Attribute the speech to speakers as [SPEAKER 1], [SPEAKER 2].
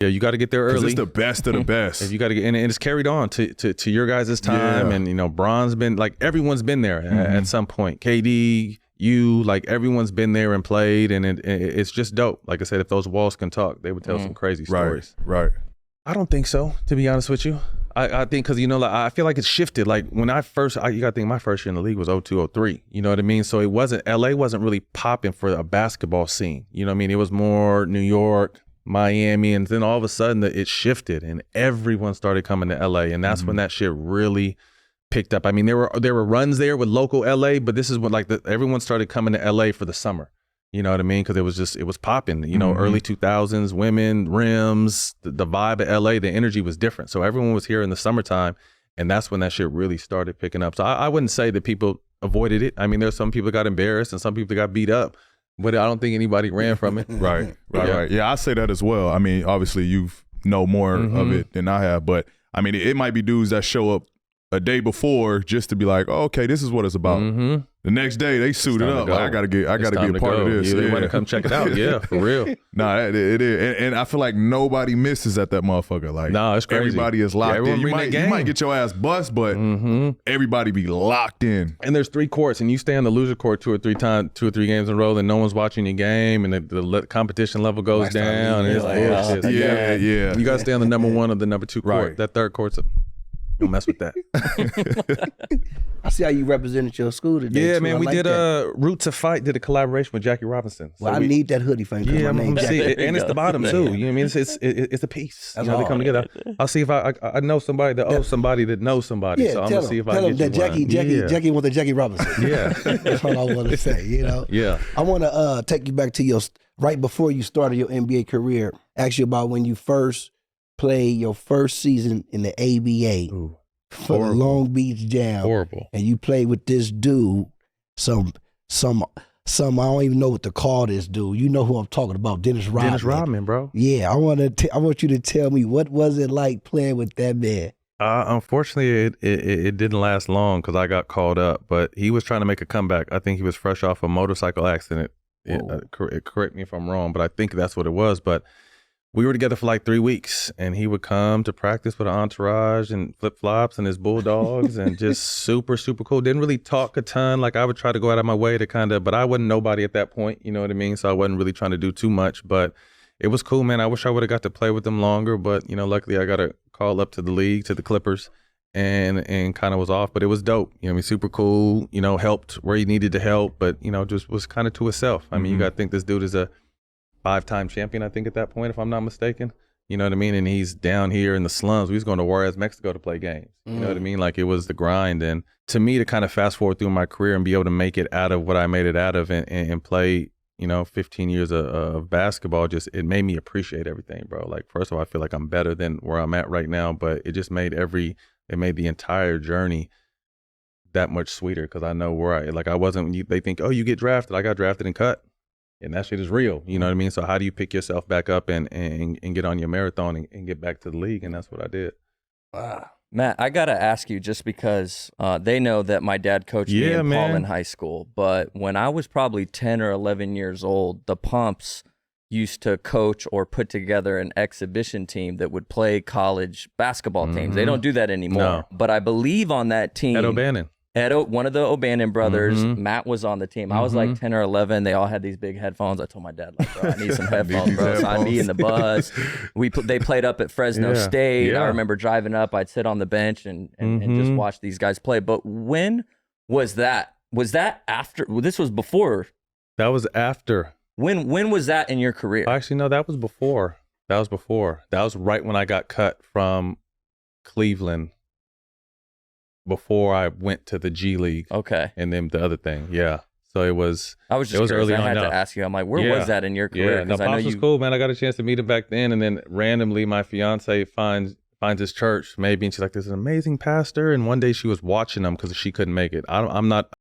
[SPEAKER 1] Yeah, you got to get there early.
[SPEAKER 2] It's the best of the best.
[SPEAKER 1] If you got to get, and it's carried on to your guys' time, and Bron's been like everyone's been there at some point. KD, you, like everyone's been there and played, and it's just dope. Like I said, if those walls can talk, they would tell some crazy stories.
[SPEAKER 2] Right.
[SPEAKER 1] I don't think so, to be honest with you. I think because like I feel like it's shifted. Like when you got to think my first year in the league was 02, 03. You know what I mean? So LA wasn't really popping for a basketball scene. You know what I mean? It was more New York, Miami, and then all of a sudden it shifted and everyone started coming to LA, and that's when that shit really picked up. I mean, there were runs there with local LA, but this is when everyone started coming to LA for the summer. You know what I mean? Because it was popping. Early 2000s, women, rims, the vibe of LA, the energy was different. So everyone was here in the summertime, and that's when that shit really started picking up. So I wouldn't say that people avoided it. I mean, there's some people got embarrassed and some people got beat up, but I don't think anybody ran from it.
[SPEAKER 2] Right. Yeah, I say that as well. I mean, obviously you know more of it than I have, but I mean, it might be dudes that show up a day before just to be like, oh, okay, this is what it's about. The next day they suited up. Like, I gotta be a part of this.
[SPEAKER 1] They want to come check it out. Yeah, for real.
[SPEAKER 2] Nah, it is, and I feel like nobody misses at that motherfucker. Like,
[SPEAKER 1] it's crazy.
[SPEAKER 2] Everybody is locked in. You might get your ass bust, but everybody be locked in.
[SPEAKER 1] And there's 3 courts, and you stay on the loser court 2 or 3 games in a row, and no one's watching your game, and the competition level goes down. And it's bullshit.
[SPEAKER 2] Yeah.
[SPEAKER 1] You gotta stay on the number 1 or the number 2 court.
[SPEAKER 2] Right.
[SPEAKER 1] That third court's don't mess with that.
[SPEAKER 3] I see how you represented your school today.
[SPEAKER 1] Yeah,
[SPEAKER 3] too.
[SPEAKER 1] man, we
[SPEAKER 3] like
[SPEAKER 1] did
[SPEAKER 3] that.
[SPEAKER 1] Roots of Fight did a collaboration with Jackie Robinson.
[SPEAKER 3] Well, I need that hoodie for him.
[SPEAKER 1] Yeah,
[SPEAKER 3] my name
[SPEAKER 1] see,
[SPEAKER 3] Jackie.
[SPEAKER 1] and it's the bottom too. You know what I mean? It's a piece.
[SPEAKER 3] That's
[SPEAKER 1] they come together. I'll see if I know somebody that owes somebody that knows somebody.
[SPEAKER 3] Yeah,
[SPEAKER 1] so I'm gonna see if I
[SPEAKER 3] tell
[SPEAKER 1] can
[SPEAKER 3] him
[SPEAKER 1] get
[SPEAKER 3] that
[SPEAKER 1] you one.
[SPEAKER 3] Jackie want the Jackie Robinson.
[SPEAKER 1] Yeah,
[SPEAKER 3] that's what I want to say.
[SPEAKER 1] Yeah.
[SPEAKER 3] I want to take you back to your right before you started your NBA career. Ask you about when you first played your first season in the ABA.
[SPEAKER 1] Ooh.
[SPEAKER 3] For the Long Beach Jam.
[SPEAKER 1] Horrible.
[SPEAKER 3] And you played with this dude, some I don't even know what to call this dude. You know who I'm talking about, Dennis Rodman.
[SPEAKER 1] Dennis Rodman, bro.
[SPEAKER 3] Yeah, I want you to tell me, what was it like playing with that man?
[SPEAKER 1] Unfortunately, it didn't last long because I got called up, but he was trying to make a comeback. I think he was fresh off a motorcycle accident. Correct me if I'm wrong, but I think that's what it was. But we were together for like 3 weeks, and he would come to practice with an entourage and flip-flops and his bulldogs and just super, super cool. Didn't really talk a ton. Like I would try to go out of my way to but I wasn't nobody at that point, you know what I mean? So I wasn't really trying to do too much, but it was cool, man. I wish I would have got to play with them longer, but luckily I got a call up to the league, to the Clippers, and kind of was off, but it was dope. Super cool, helped where he needed to help, but, just was kind of to himself. I mean, you got to think this dude is a 5-time champion, I think, at that point, if I'm not mistaken. You know what I mean? And he's down here in the slums. We was going to Juarez, Mexico to play games. You know what I mean? Like it was the grind. And to me, to kind of fast forward through my career and be able to make it out of what I made it out of and play, 15 years of basketball, it made me appreciate everything, bro. Like, first of all, I feel like I'm better than where I'm at right now, but it just made the entire journey that much sweeter because I know where I wasn't, they think, oh, you get drafted. I got drafted and cut. And that shit is real, you know what I mean? So how do you pick yourself back up and get on your marathon and get back to the league? And that's what I did.
[SPEAKER 4] Wow. Matt, I got to ask you, just because they know that my dad coached me in Paul in high school, but when I was probably 10 or 11 years old, the Pumps used to coach or put together an exhibition team that would play college basketball teams. They don't do that anymore. No. But I believe on that team.
[SPEAKER 1] Ed O'Bannon.
[SPEAKER 4] One of the O'Bannon brothers, Matt was on the team. I was like 10 or 11. They all had these big headphones. I told my dad, like, bro, I need some headphones, bro. So I'd be in the bus. They played up at Fresno State. I remember driving up. I'd sit on the bench and just watch these guys play. But when was that? Was that after? Well, this was before.
[SPEAKER 1] That was after.
[SPEAKER 4] When was that in your career?
[SPEAKER 1] Actually, no, that was before. That was right when I got cut from Cleveland. Before I went to the G League.
[SPEAKER 4] Okay.
[SPEAKER 1] And then the other thing. Yeah. So it was
[SPEAKER 4] early on. I had to ask you. I'm like, where was that in your career?
[SPEAKER 1] Yeah, no, Pops was cool, man. I got a chance to meet him back then, and then randomly my fiance finds his church maybe, and she's like, there's an amazing pastor, and one day she was watching him because she couldn't make it. I'm not